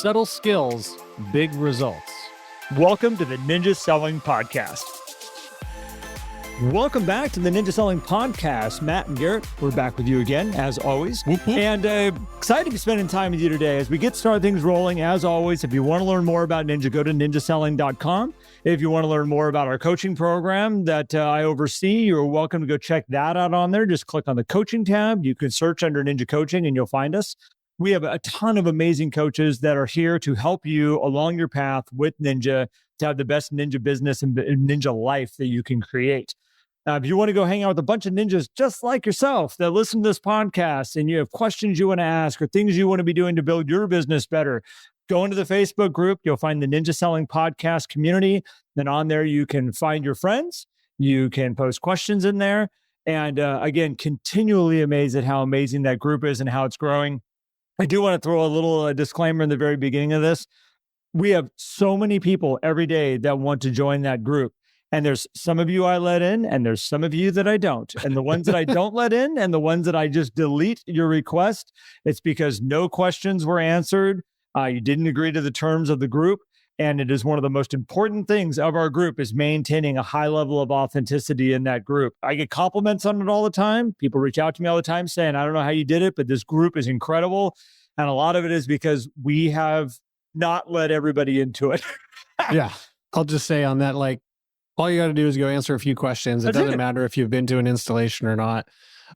Subtle skills, big results. Welcome to the Ninja Selling Podcast. Welcome back to the Ninja Selling Podcast. Matt and Garrett, we're back with you again, as always. And excited to be spending time with you today as we get started things rolling. As always, if you want to learn more about Ninja, go to ninjaselling.com. If you want to learn more about our coaching program that I oversee, you're welcome to go check that out on there. Just click on the coaching tab. You can search under Ninja Coaching and you'll find us. We have a ton of amazing coaches that are here to help you along your path with Ninja to have the best Ninja business and Ninja life that you can create. If you want to go hang out with a bunch of ninjas just like yourself that listen to this podcast and you have questions you want to ask or things you want to be doing to build your business better, go into the Facebook group. You'll find the Ninja Selling Podcast community. Then on there, you can find your friends. You can post questions in there. And again, continually amazed at how amazing that group is and how it's growing. I do want to throw a little disclaimer in the very beginning of this. We have so many people every day that want to join that group. And there's some of you I let in, and there's some of you that I don't. And the ones that I don't let in, and the ones that I just delete your request, it's because no questions were answered. You didn't agree to the terms of the group. And it is one of the most important things of our group is maintaining a high level of authenticity in that group. I get compliments on it all the time. People reach out to me all the time saying, I don't know how you did it, but this group is incredible. And a lot of it is because we have not let everybody into it. Yeah. I'll just say on that, like, all you got to do is go answer a few questions. It doesn't matter if you've been to an installation or not.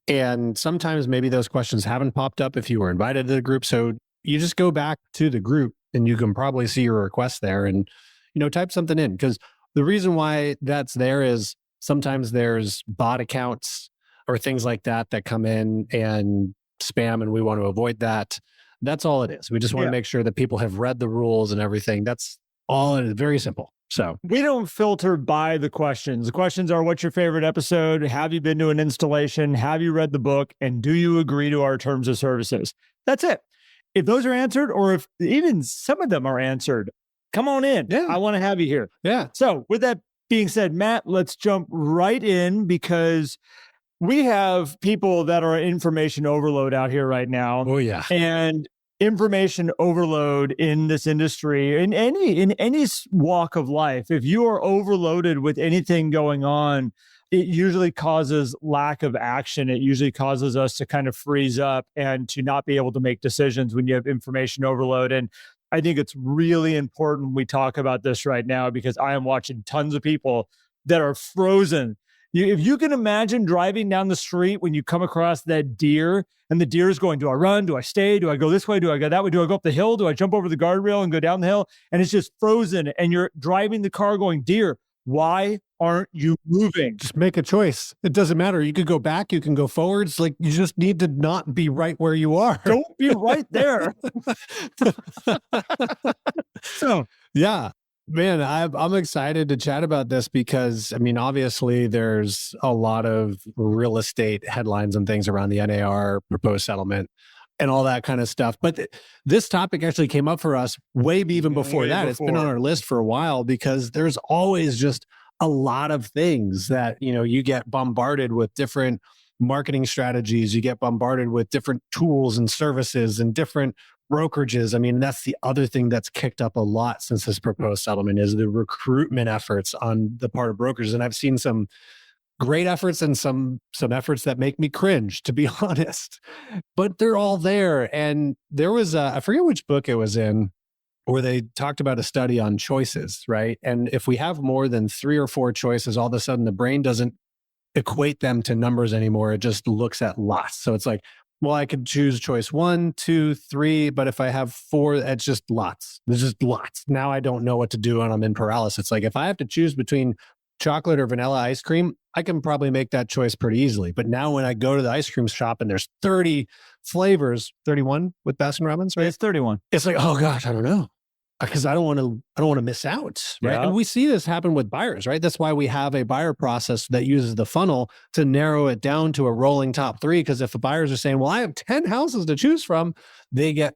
And sometimes maybe those questions haven't popped up if you were invited to the group. So you just go back to the group and you can probably see your request there and, type something in. Because the reason why that's there is sometimes there's bot accounts or things like that that come in and spam, and we want to avoid that. That's all it is. We just want to make sure that people have read the rules and everything. That's all it is. Very simple. So we don't filter by the questions. The questions are, what's your favorite episode? Have you been to an installation? Have you read the book? And do you agree to our terms of services? That's it. If those are answered, or if even some of them are answered, come on in. Yeah. I want to have you here. Yeah. So with that being said, Matt, let's jump right in because we have people that are information overload out here right now. Oh, yeah. And information overload in this industry, in any walk of life, if you are overloaded with anything going on, it usually causes lack of action. It usually causes us to kind of freeze up and to not be able to make decisions when you have information overload. And I think it's really important we talk about this right now because I am watching tons of people that are frozen. If you can imagine driving down the street when you come across that deer and the deer is going, do I run? Do I stay? Do I go this way? Do I go that way? Do I go up the hill? Do I jump over the guardrail and go down the hill? And it's just frozen and you're driving the car going, deer, why aren't you moving? Just make a choice. It doesn't matter. You could go back. You can go forwards. Like you just need to not be right where you are. Don't be right there. So, yeah. Man, I'm excited to chat about this because, obviously there's a lot of real estate headlines and things around the NAR proposed settlement and all that kind of stuff. But this topic actually came up for us way even before that. It's been on our list for a while because there's always just a lot of things that, you get bombarded with different marketing strategies. You get bombarded with different tools and services and different brokerages. That's the other thing that's kicked up a lot since this proposed settlement is the recruitment efforts on the part of brokers. And I've seen some great efforts and some efforts that make me cringe, to be honest, but they're all there. And there was I forget which book it was in where they talked about a study on choices, right? And if we have more than 3 or 4 choices, all of a sudden the brain doesn't equate them to numbers anymore. It just looks at lots. So it's like, well, I could choose choice 1, 2, 3, but if I have 4, it's just lots. There's just lots. Now I don't know what to do and I'm in paralysis. Like if I have to choose between chocolate or vanilla ice cream, I can probably make that choice pretty easily. But now when I go to the ice cream shop and there's 30 flavors, 31 with Baskin Robbins, right? It's 31. It's like, oh gosh, I don't know. Because I don't want to miss out, right? Yeah. And we see this happen with buyers, right? That's why we have a buyer process that uses the funnel to narrow it down to a rolling top 3. Because if the buyers are saying, well, I have 10 houses to choose from, they get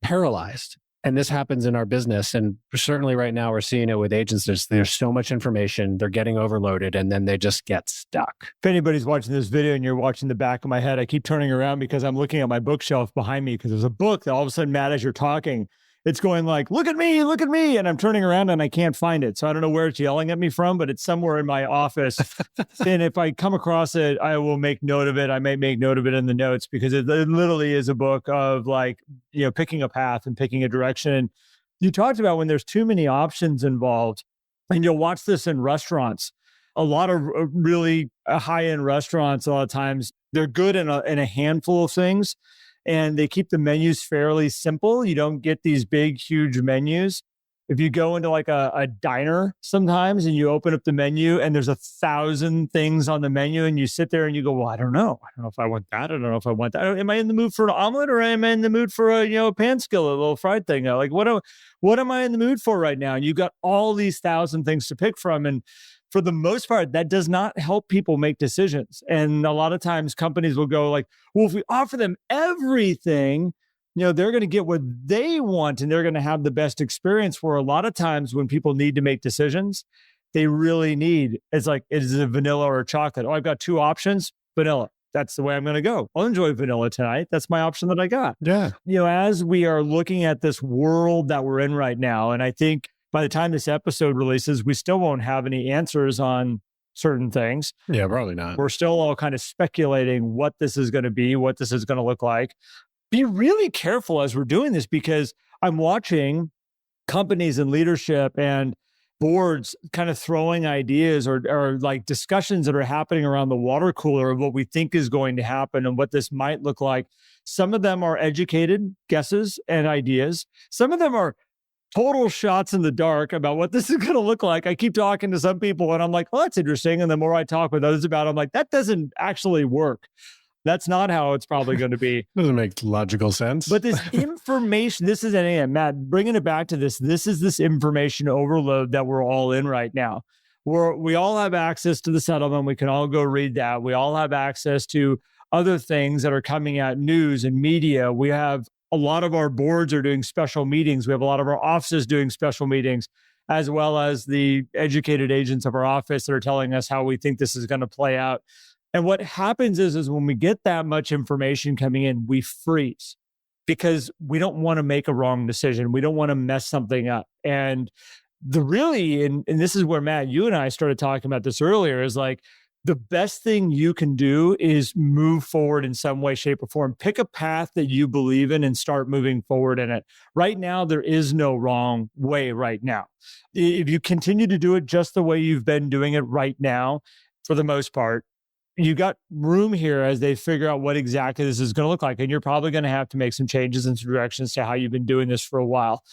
paralyzed. And this happens in our business. And certainly right now we're seeing it with agents. There's so much information, they're getting overloaded and then they just get stuck. If anybody's watching this video and you're watching the back of my head, I keep turning around because I'm looking at my bookshelf behind me because there's a book that all of a sudden, Matt, as you're talking, it's going like, look at me. And I'm turning around and I can't find it. So I don't know where it's yelling at me from, but it's somewhere in my office. And if I come across it, I will make note of it. I may make note of it in the notes because it literally is a book of like, picking a path and picking a direction. And you talked about when there's too many options involved, and you'll watch this in restaurants. A lot of really high-end restaurants, a lot of times, they're good in a handful of things, and they keep the menus fairly simple. You don't get these big, huge menus. If you go into like a diner sometimes and you open up the menu and there's 1,000 things on the menu and you sit there and you go, well, I don't know. I don't know if I want that. I don't know if I want that. Am I in the mood for an omelet or am I in the mood for a pan skillet, a little fried thing? Like what am I in the mood for right now? And you've got all these 1,000 things to pick from. And for the most part, that does not help people make decisions. And a lot of times companies will go like, well, if we offer them everything, they're going to get what they want and they're going to have the best experience. Where a lot of times when people need to make decisions, they really need, it's like, is it vanilla or chocolate? Oh, I've got 2 options, vanilla. That's the way I'm going to go. I'll enjoy vanilla tonight. That's my option that I got. Yeah. As we are looking at this world that we're in right now, and I think by the time this episode releases, we still won't have any answers on certain things. Yeah, probably not. We're still all kind of speculating what this is going to be, what this is going to look like. Be really careful as we're doing this, because I'm watching companies and leadership and boards kind of throwing ideas or like discussions that are happening around the water cooler of what we think is going to happen and what this might look like. Some of them are educated guesses and ideas. Some of them are total shots in the dark about what this is going to look like. I keep talking to some people and I'm like, oh, that's interesting. And the more I talk with others about it, I'm like, that doesn't actually work. That's not how it's probably going to be. Doesn't make logical sense. But this information, Matt, bringing it back to this is this information overload that we're all in right now. We all have access to the settlement. We can all go read that. We all have access to other things that are coming out, news and media. We have a lot of our boards are doing special meetings. We have a lot of our offices doing special meetings, as well as the educated agents of our office that are telling us how we think this is going to play out. And what happens is when we get that much information coming in, we freeze because we don't want to make a wrong decision. We don't want to mess something up. And and this is where, Matt, you and I started talking about this earlier, is like the best thing you can do is move forward in some way, shape, or form. Pick a path that you believe in and start moving forward in it. Right now, there is no wrong way right now. If you continue to do it just the way you've been doing it right now, for the most part, you got room here as they figure out what exactly this is going to look like. And you're probably going to have to make some changes and some directions to how you've been doing this for a while.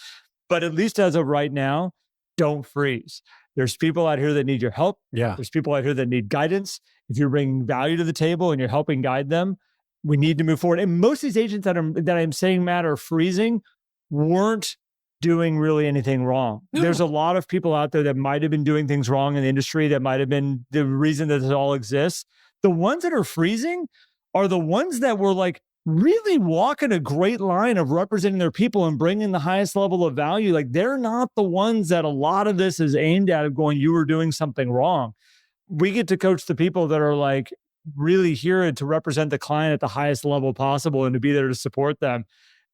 But at least as of right now, don't freeze. There's people out here that need your help. Yeah. There's people out here that need guidance. If you're bringing value to the table and you're helping guide them, we need to move forward. And most of these agents that I'm saying, Matt, are freezing weren't doing really anything wrong. No. There's a lot of people out there that might have been doing things wrong in the industry that might have been the reason that this all exists. The ones that are freezing are the ones that were like really walking a great line of representing their people and bringing the highest level of value. Like they're not the ones that a lot of this is aimed at of going, you were doing something wrong. We get to coach the people that are like really here to represent the client at the highest level possible and to be there to support them.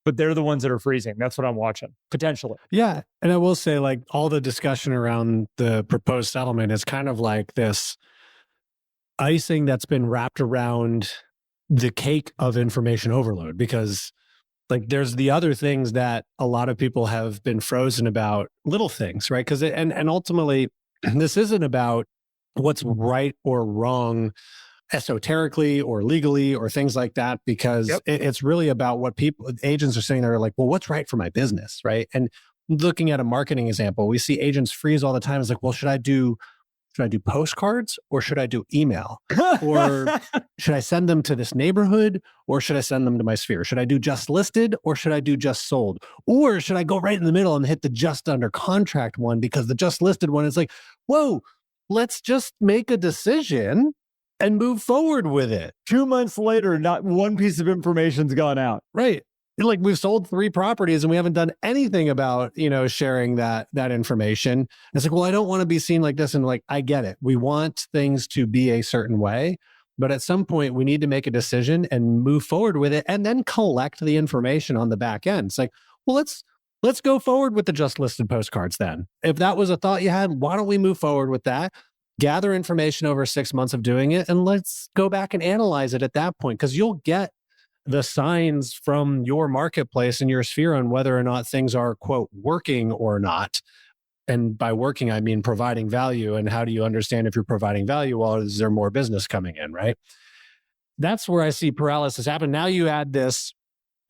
But they're the ones that are freezing. That's what I'm watching, potentially. Yeah. And I will say, like, all the discussion around the proposed settlement is kind of like this icing that's been wrapped around the cake of information overload, because like there's the other things that a lot of people have been frozen about, little things, right? Because and ultimately, this isn't about what's right or wrong esoterically or legally or things like that, because it's really about what agents are saying. They're like, well, what's right for my business, right? And looking at a marketing example, we see agents freeze all the time. It's like, well, should I do postcards or should I do email? Or should I send them to this neighborhood or should I send them to my sphere? Should I do just listed or should I do just sold? Or should I go right in the middle and hit the just under contract one? Because the just listed one is like, whoa, let's just make a decision and move forward with it. 2 months later, not one piece of information's gone out. Right. Like we've sold 3 properties and we haven't done anything about, sharing that information. It's like, well, I don't want to be seen like this. And like, I get it. We want things to be a certain way, but at some point we need to make a decision and move forward with it and then collect the information on the back end. It's like, well, let's go forward with the just listed postcards then. If that was a thought you had, why don't we move forward with that? Gather information over 6 months of doing it, and let's go back and analyze it at that point, because you'll get the signs from your marketplace and your sphere on whether or not things are, quote, working or not. And by working, I mean providing value. And how do you understand if you're providing value? Well, is there more business coming in, right? That's where I see paralysis happen. Now you add this,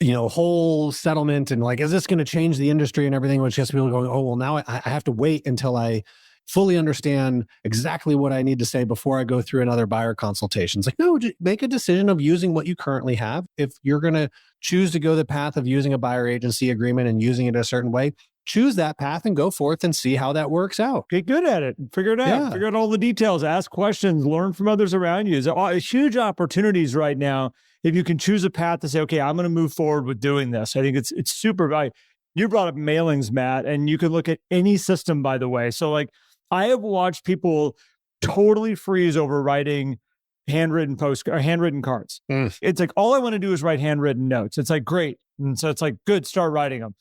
whole settlement and like, is this going to change the industry and everything? Which gets people going, oh, well, now I have to wait until I fully understand exactly what I need to say before I go through another buyer consultation. It's like, no, make a decision of using what you currently have. If you're going to choose to go the path of using a buyer agency agreement and using it a certain way, choose that path and go forth and see how that works out. Get good at it. Figure it out. Yeah. Figure out all the details. Ask questions. Learn from others around you. There's huge opportunities right now if you can choose a path to say, okay, I'm going to move forward with doing this. I think it's super valuable. You brought up mailings, Matt, and you can look at any system, by the way. So like, I have watched people totally freeze over writing handwritten cards. It's like, all I want to do is write handwritten notes. It's like, great. And so it's like, good, start writing them.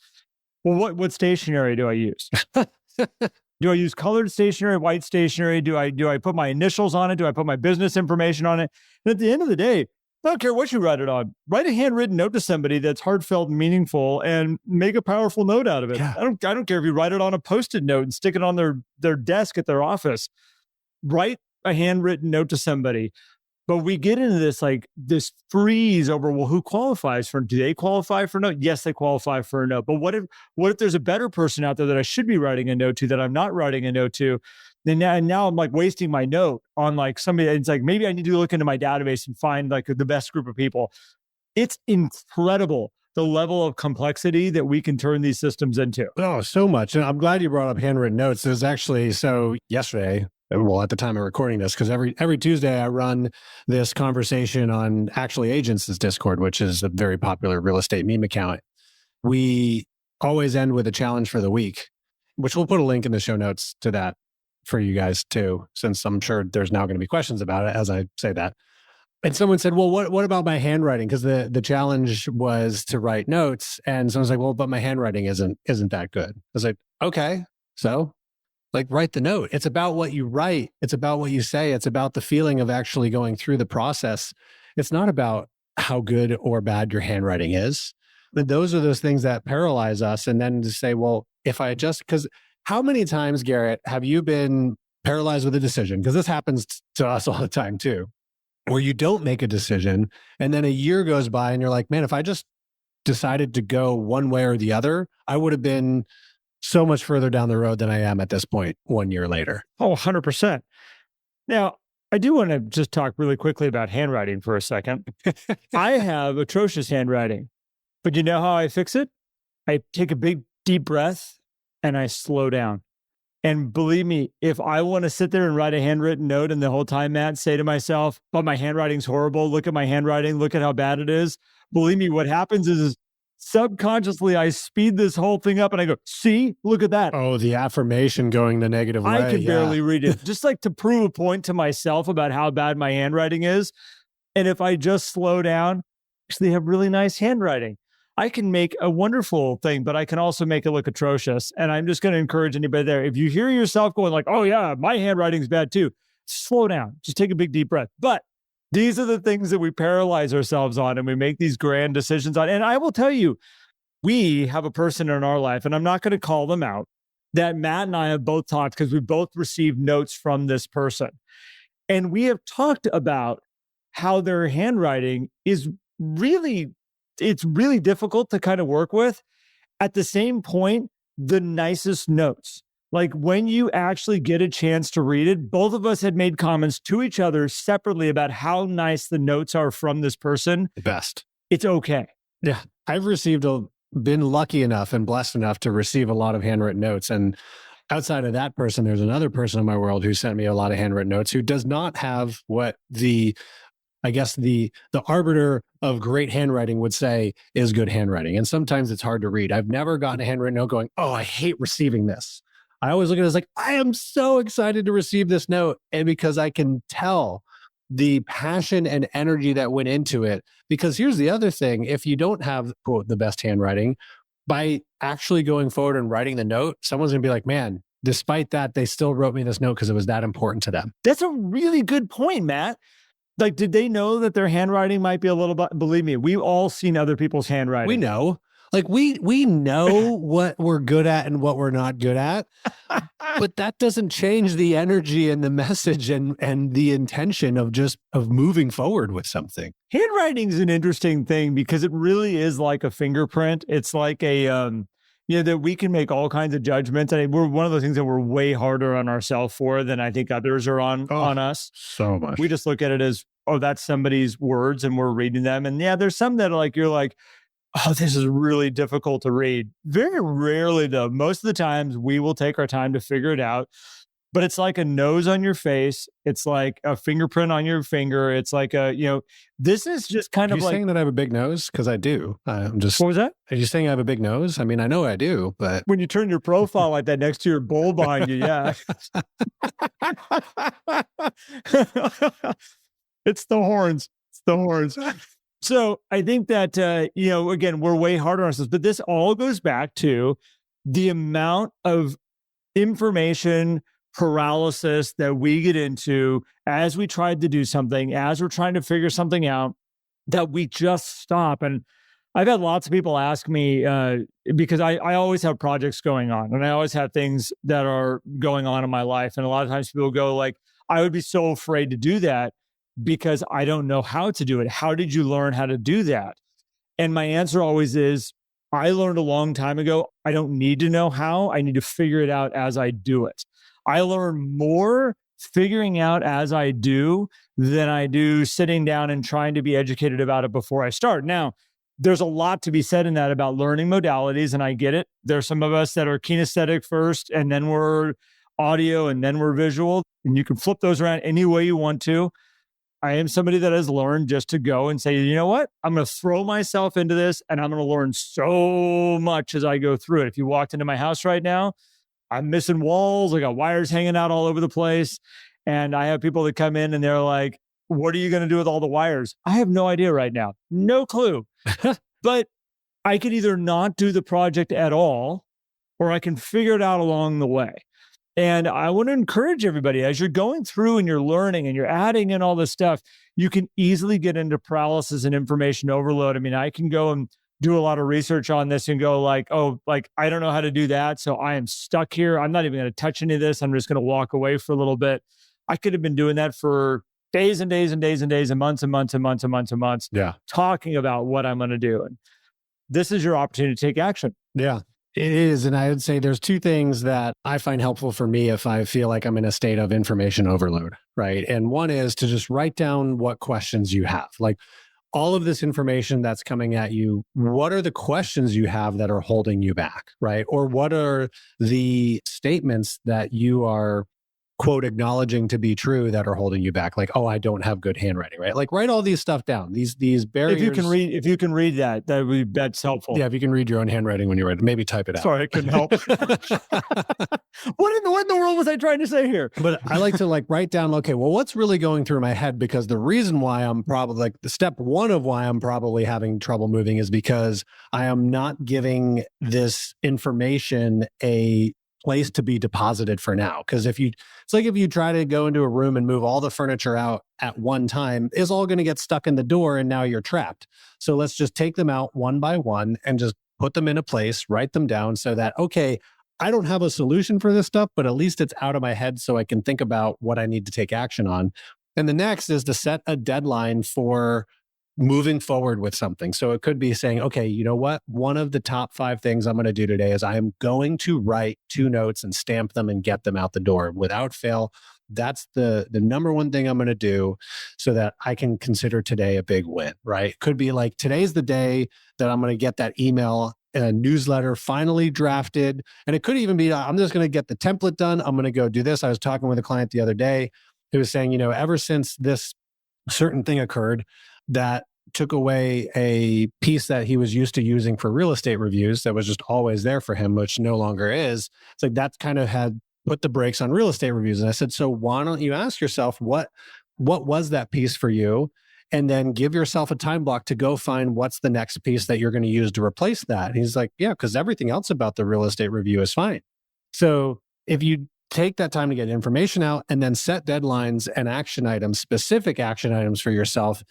Well, what stationery do I use? Do I use colored stationery, white stationery? Do I put my initials on it? Do I put my business information on it? And at the end of the day, I don't care what you write it on. Write a handwritten note to somebody that's heartfelt and meaningful, and make a powerful note out of it. Yeah. I don't care if you write it on a Post-it note and stick it on their desk at their office. Write a handwritten note to somebody. But we get into this freeze over, well, who qualifies do they qualify for a note? Yes, they qualify for a note. But what if there's a better person out there that I should be writing a note to that I'm not writing a note to? Then now I'm like wasting my note on like somebody. It's like, maybe I need to look into my database and find like the best group of people. It's incredible the level of complexity that we can turn these systems into. Oh, so much. And I'm glad you brought up handwritten notes. There's actually, so yesterday, well, at the time of recording this, because every Tuesday I run this conversation on Actually Agents' Discord, which is a very popular real estate meme account. We always end with a challenge for the week, which we'll put a link in the show notes to that for you guys too, since I'm sure there's now going to be questions about it as I say that. And someone said, well, what about my handwriting? Because the challenge was to write notes. And someone's like, well, but my handwriting isn't that good. I was like, okay, so like write the note. It's about what you write. It's about what you say. It's about the feeling of actually going through the process. It's not about how good or bad your handwriting is. But those are those things that paralyze us. And then to say, well, if I just, because how many times, Garrett, have you been paralyzed with a decision? Because this happens to us all the time too, where you don't make a decision and then a year goes by and you're like, man, if I just decided to go one way or the other, I would have been so much further down the road than I am at this point 1 year later. Oh, 100%. Now, I do want to just talk really quickly about handwriting for a second. I have atrocious handwriting, but you know how I fix it? I take a big, deep breath and I slow down. And believe me, if I want to sit there and write a handwritten note and the whole time, Matt, say to myself, but my handwriting's horrible, look at my handwriting, look at how bad it is. Believe me, what happens is subconsciously, I speed this whole thing up and I go, see, look at that. Oh, the affirmation going the negative way. I can barely read it. Just like to prove a point to myself about how bad my handwriting is. And if I just slow down, actually have really nice handwriting. I can make a wonderful thing, but I can also make it look atrocious. And I'm just going to encourage anybody there. If you hear yourself going like, oh yeah, my handwriting's bad too, slow down. Just take a big deep breath. But these are the things that we paralyze ourselves on and we make these grand decisions on. And I will tell you, we have a person in our life, and I'm not going to call them out, that Matt and I have both talked because we both received notes from this person. And we have talked about how their handwriting is really, it's really difficult to kind of work with. At the same point, the nicest notes. Like when you actually get a chance to read it, both of us had made comments to each other separately about how nice the notes are from this person. The best. It's okay. Yeah. I've been lucky enough and blessed enough to receive a lot of handwritten notes. And outside of that person, there's another person in my world who sent me a lot of handwritten notes who does not have what the arbiter of great handwriting would say is good handwriting. And sometimes it's hard to read. I've never gotten a handwritten note going, oh, I hate receiving this. I always look at it as like, I am so excited to receive this note. And because I can tell the passion and energy that went into it. Because here's the other thing. If you don't have, quote, the best handwriting, by actually going forward and writing the note, someone's going to be like, man, despite that, they still wrote me this note because it was that important to them. That's a really good point, Matt. Like, did they know that their handwriting might be a little bit, believe me, we've all seen other people's handwriting. We know. Like we know what we're good at and what we're not good at, but that doesn't change the energy and the message and the intention of moving forward with something. Handwriting is an interesting thing because it really is like a fingerprint. It's like that we can make all kinds of judgments. And we're one of those things that we're way harder on ourselves for than I think others are on us. So much. We just look at it as, oh, that's somebody's words and we're reading them. And yeah, there's some that are like, you're like, oh, this is really difficult to read. Very rarely, though. Most of the times we will take our time to figure it out. But it's like a nose on your face. It's like a fingerprint on your finger. It's like this is just kind of like... Are you saying that I have a big nose? Because I do. I'm just... What was that? Are you saying I have a big nose? I mean, I know I do, but... When you turn your profile like that next to your bowl behind you, yeah. It's the horns. It's the horns. So I think that, again, we're way harder on ourselves, but this all goes back to the amount of information paralysis that we get into as we tried to do something, as we're trying to figure something out, that we just stop. And I've had lots of people ask me, because I always have projects going on and I always have things that are going on in my life. And a lot of times people go like, I would be so afraid to do that because I don't know how to do it. How did you learn how to do that? And my answer always is, I learned a long time ago, I don't need to know how. I need to figure it out as I do it. I learn more figuring out as I do than I do sitting down and trying to be educated about it before I start. Now, there's a lot to be said in that about learning modalities, and I get it. There's some of us that are kinesthetic first, and then we're audio, and then we're visual, and you can flip those around any way you want to. I am somebody that has learned just to go and say, you know what? I'm going to throw myself into this, and I'm going to learn so much as I go through it. If you walked into my house right now, I'm missing walls. I got wires hanging out all over the place. And I have people that come in and they're like, what are you going to do with all the wires? I have no idea right now. No clue. But I can either not do the project at all, or I can figure it out along the way. And I want to encourage everybody, as you're going through and you're learning and you're adding in all this stuff, you can easily get into paralysis and information overload. I mean, I can go and do a lot of research on this and go like, oh, like, I don't know how to do that. So I am stuck here. I'm not even going to touch any of this. I'm just going to walk away for a little bit. I could have been doing that for days and days and days and days and months and months and months and months and months. Yeah. Talking about what I'm going to do. And this is your opportunity to take action. Yeah, it is. And I would say there's two things that I find helpful for me if I feel like I'm in a state of information overload, right? And one is to just write down what questions you have. Like, all of this information that's coming at you, what are the questions you have that are holding you back, right? Or what are the statements that you are, quote, acknowledging to be true that are holding you back? Like, oh, I don't have good handwriting, right? Like, write all these stuff down. These barriers. If you can read that's helpful. Yeah, if you can read your own handwriting when you write it, maybe type it out. Sorry, I couldn't help. What in the world was I trying to say here? But I like to write down, okay, well, what's really going through my head? Because the reason why I'm probably the step one of why I'm probably having trouble moving is because I am not giving this information a place to be deposited for now. Because it's like if you try to go into a room and move all the furniture out at one time, it's all going to get stuck in the door and now you're trapped. So let's just take them out one by one and just put them in a place, write them down so that, okay, I don't have a solution for this stuff, but at least it's out of my head so I can think about what I need to take action on. And the next is to set a deadline for moving forward with something. So it could be saying, okay, you know what? One of the top 5 things I'm going to do today is I am going to write 2 notes and stamp them and get them out the door without fail. That's the number one thing I'm going to do so that I can consider today a big win, right? It could be like, today's the day that I'm going to get that email newsletter finally drafted. And it could even be, I'm just going to get the template done. I'm going to go do this. I was talking with a client the other day who was saying, ever since this certain thing occurred that took away a piece that he was used to using for real estate reviews that was just always there for him, which no longer is. It's like that kind of had put the brakes on real estate reviews. And I said, so why don't you ask yourself, what was that piece for you? and then give yourself a time block to go find what's the next piece that you're going to use to replace that. And he's like, yeah, because everything else about the real estate review is fine. So if you take that time to get information out and then set deadlines and action items, specific action items for yourself,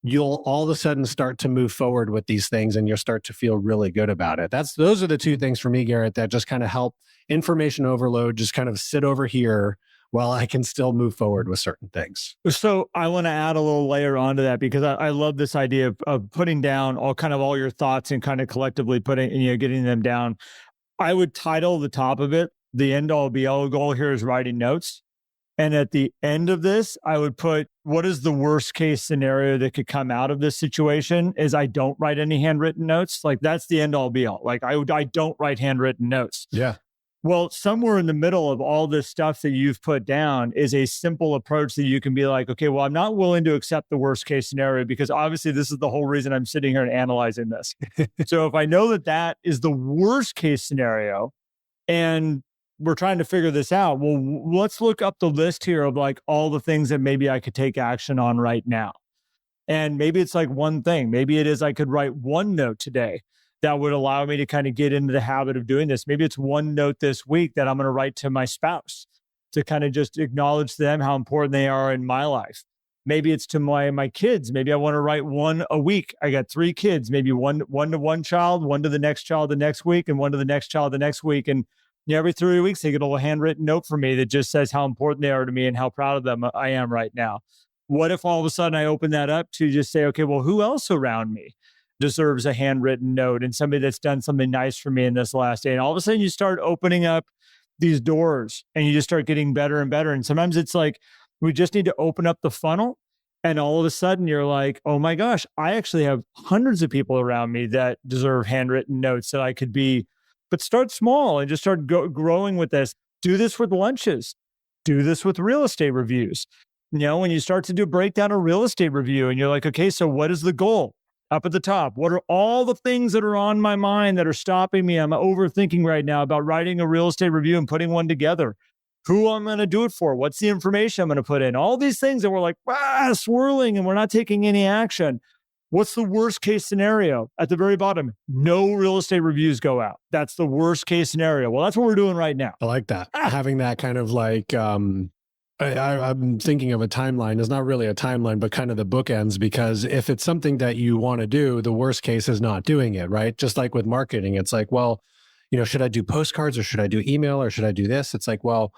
you'll all of a sudden start to move forward with these things and you'll start to feel really good about it. Those are the two things for me, Garrett, that just kind of help information overload just kind of sit over here while I can still move forward with certain things. So I want to add a little layer onto that because I love this idea of putting down all your thoughts and kind of collectively getting them down. I would title the top of it, the end all be all goal here is writing notes. And at the end of this, I would put, what is the worst case scenario that could come out of this situation is I don't write any handwritten notes. Like that's the end all be all. Like I don't write handwritten notes. Yeah. Well, somewhere in the middle of all this stuff that you've put down is a simple approach that you can be like, okay, well, I'm not willing to accept the worst case scenario because obviously this is the whole reason I'm sitting here and analyzing this. So if I know that that is the worst case scenario and we're trying to figure this out, well, let's look up the list here of like all the things that maybe I could take action on right now. And maybe it's like one thing. Maybe it is I could write one note today that would allow me to kind of get into the habit of doing this. Maybe it's one note this week that I'm going to write to my spouse to kind of just acknowledge to them how important they are in my life. Maybe it's to my kids. Maybe I want to write one a week. I got 3 kids, maybe one to one child, one to the next child the next week, and one to the next child the next week. And every 3 weeks, they get a little handwritten note from me that just says how important they are to me and how proud of them I am right now. What if all of a sudden I open that up to just say, okay, well, who else around me deserves a handwritten note and somebody that's done something nice for me in this last day? And all of a sudden you start opening up these doors and you just start getting better and better. And sometimes it's like, we just need to open up the funnel. And all of a sudden you're like, oh my gosh, I actually have hundreds of people around me that deserve handwritten notes that I could be. But start small and just start growing with this. Do this with lunches. Do this with real estate reviews. When you start to do a breakdown of real estate review and you're like, okay, so what is the goal? Up at the top, what are all the things that are on my mind that are stopping me? I'm overthinking right now about writing a real estate review and putting one together. Who I'm going to do it for? What's the information I'm going to put in? All these things that we're like, swirling and we're not taking any action. What's the worst case scenario? At the very bottom, no real estate reviews go out. That's the worst case scenario. Well, that's what we're doing right now. I like that. Having that kind of like, I'm thinking of a timeline. It's not really a timeline, but kind of the bookends, because if it's something that you want to do, the worst case is not doing it, right? Just like with marketing, it's like, well, should I do postcards or should I do email or should I do this? It's like, well,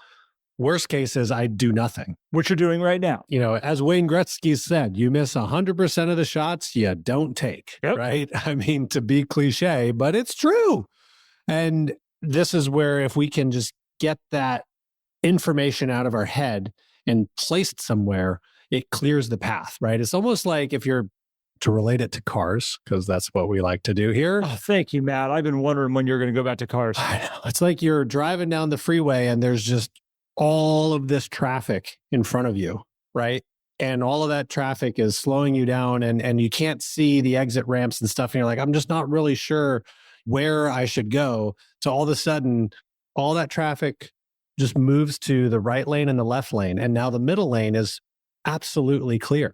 worst case is I do nothing. What you're doing right now. As Wayne Gretzky said, you miss 100% of the shots you don't take, right? I mean, to be cliche, but it's true. And this is where if we can just get that information out of our head and place it somewhere, it clears the path, right? It's almost like if you're to relate it to cars, because that's what we like to do here. Oh, thank you, Matt. I've been wondering when you're going to go back to cars. I know. It's like you're driving down the freeway and there's just all of this traffic in front of you, right? And all of that traffic is slowing you down and you can't see the exit ramps and stuff. And you're like, I'm just not really sure where I should go. So all of a sudden, all that traffic just moves to the right lane and the left lane. And now the middle lane is absolutely clear,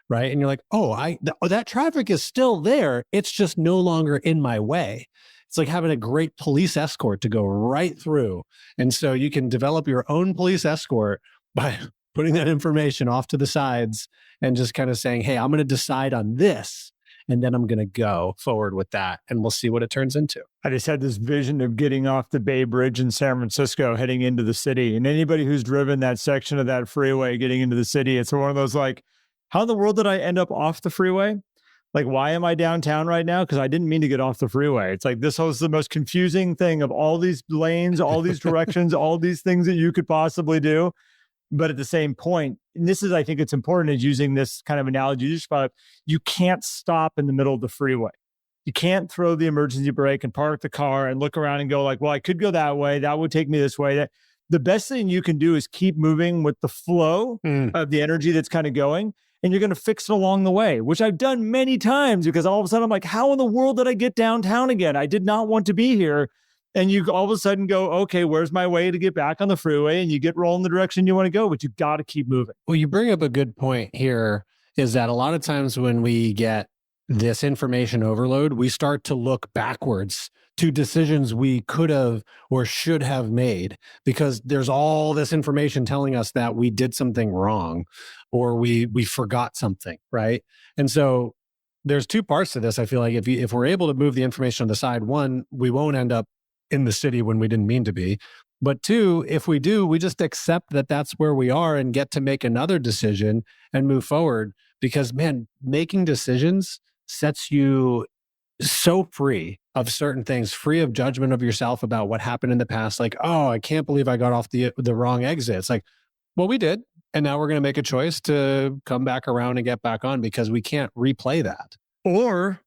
right? And you're like, that traffic is still there. It's just no longer in my way. It's like having a great police escort to go right through. And so you can develop your own police escort by putting that information off to the sides and just kind of saying, hey, I'm going to decide on this. And then I'm going to go forward with that. And we'll see what it turns into. I just had this vision of getting off the Bay Bridge in San Francisco, heading into the city. And anybody who's driven that section of that freeway getting into the city, it's one of those like, how in the world did I end up off the freeway? Like, why am I downtown right now? Because I didn't mean to get off the freeway. It's like, this was the most confusing thing of all these lanes, all these directions, all these things that you could possibly do. But at the same point, and this is, I think it's important, is using this kind of analogy, you can't stop in the middle of the freeway. You can't throw the emergency brake and park the car and look around and go like, well, I could go that way. That would take me this way. The best thing you can do is keep moving with the flow of the energy that's kind of going. And you're going to fix it along the way, which I've done many times because all of a sudden I'm like, how in the world did I get downtown again? I did not want to be here. And you all of a sudden go, okay, where's my way to get back on the freeway? And you get rolling the direction you want to go, but you got to keep moving. Well, you bring up a good point here. is that a lot of times when we get this information overload, we start to look backwards to decisions we could have or should have made because there's all this information telling us that we did something wrong or we forgot something, right? And so there's two parts to this. I feel like if we're able to move the information on the side, one, we won't end up in the city when we didn't mean to be. But two, if we do, we just accept that that's where we are and get to make another decision and move forward. Because man, making decisions sets you so free of certain things, free of judgment of yourself about what happened in the past. Like, oh, I can't believe I got off the wrong exit. It's like, well, we did. And now we're going to make a choice to come back around and get back on because we can't replay that. Or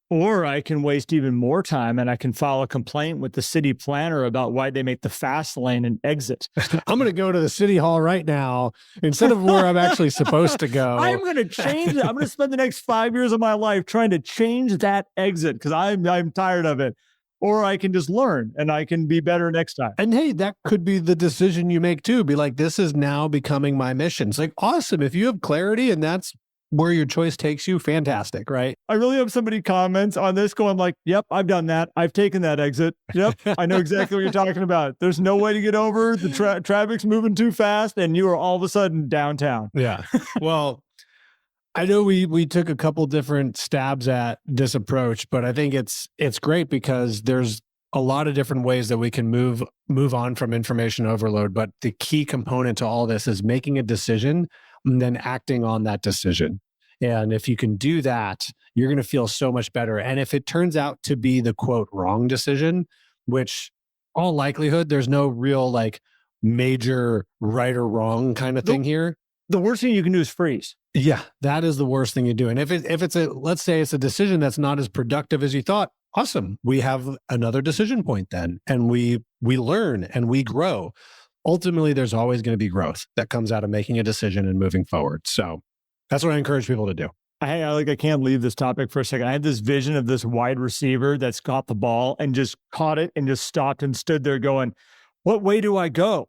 I can waste even more time and I can file a complaint with the city planner about why they make the fast lane an exit. I'm going to go to the city hall right now instead of where I'm actually supposed to go. I'm going to change it. I'm going to spend the next 5 years of my life trying to change that exit because I'm tired of it. Or I can just learn and I can be better next time. And hey, that could be the decision you make too. Be like, this is now becoming my mission. It's like, awesome. If you have clarity and that's where your choice takes you, fantastic, right? I really hope somebody comments on this going like, yep, I've done that. I've taken that exit. Yep, I know exactly what you're talking about. There's no way to get over. The traffic's moving too fast and you are all of a sudden downtown. Yeah. Well, I know we took a couple different stabs at this approach, but I think it's great because there's a lot of different ways that we can move on from information overload. But the key component to all this is making a decision and then acting on that decision. And if you can do that, you're going to feel so much better. And if it turns out to be the quote wrong decision, which all likelihood, there's no real like major right or wrong kind of thing here. The worst thing you can do is freeze. Yeah, that is the worst thing you do. And if it's let's say it's a decision that's not as productive as you thought, awesome. We have another decision point then, and we learn and we grow. Ultimately, there's always going to be growth that comes out of making a decision and moving forward. So that's what I encourage people to do. I can't leave this topic for a second. I had this vision of this wide receiver that's caught the ball and just caught it and just stopped and stood there going, what way do I go?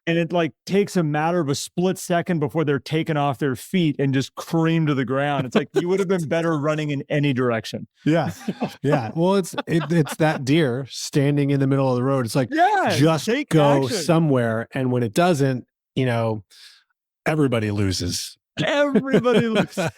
And it like takes a matter of a split second before they're taken off their feet and just cream to the ground. It's like you would have been better running in any direction. Yeah. Yeah. Well, it's that deer standing in the middle of the road. It's like, just go action somewhere. And when it doesn't, everybody loses. Everybody loses.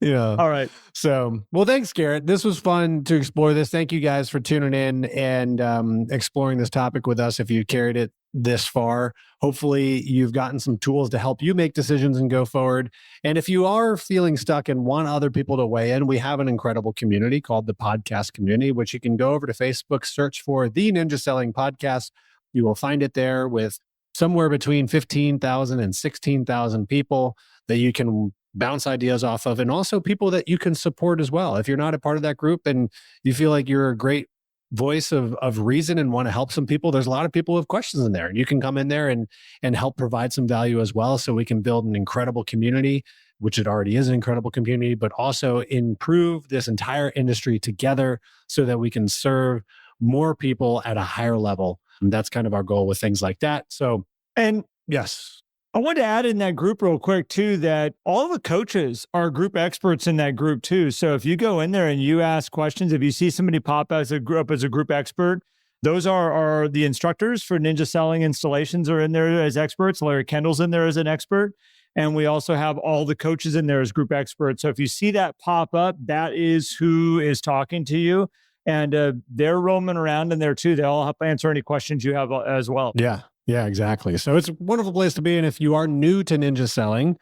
All right. So, well, thanks, Garrett. This was fun to explore this. Thank you guys for tuning in and exploring this topic with us. If you carried it this far, hopefully you've gotten some tools to help you make decisions and go forward. And if you are feeling stuck and want other people to weigh in, we have an incredible community called the Podcast Community, which you can go over to Facebook, search for the Ninja Selling Podcast. You will find it there with somewhere between 15,000 and 16,000 people that you can bounce ideas off of, and also people that you can support as well. If you're not a part of that group and you feel like you're a great voice of reason and want to help some people, there's a lot of people with questions in there. And you can come in there and help provide some value as well, so we can build an incredible community, which it already is an incredible community, but also improve this entire industry together so that we can serve more people at a higher level. And that's kind of our goal with things like that. So, and yes, I want to add in that group real quick too, that all the coaches are group experts in that group too. So if you go in there and you ask questions, if you see somebody pop as a group expert, those are the instructors for Ninja Selling Installations are in there as experts. Larry Kendall's in there as an expert. And we also have all the coaches in there as group experts. So if you see that pop up, that is who is talking to you. And they're roaming around in there too. They'll help answer any questions you have as well. Yeah, exactly. So it's a wonderful place to be. And if you are new to ninja selling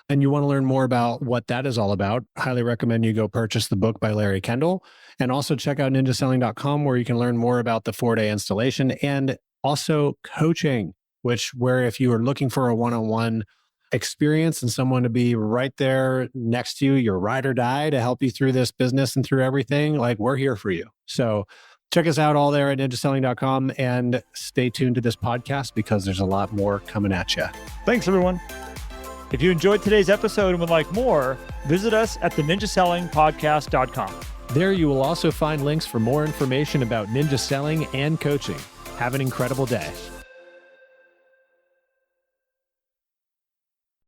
and you want to learn more about what that is all about, highly recommend you go purchase the book by Larry Kendall, and also check out ninjaselling.com, where you can learn more about the 4-day installation and also coaching, where if you are looking for a one-on-one experience and someone to be right there next to you, your ride or die, to help you through this business and through everything, like, we're here for you. So check us out all there at ninjaselling.com, and stay tuned to this podcast because there's a lot more coming at you. Thanks, everyone. If you enjoyed today's episode and would like more, visit us at theninjasellingpodcast.com. There you will also find links for more information about ninja selling and coaching. Have an incredible day.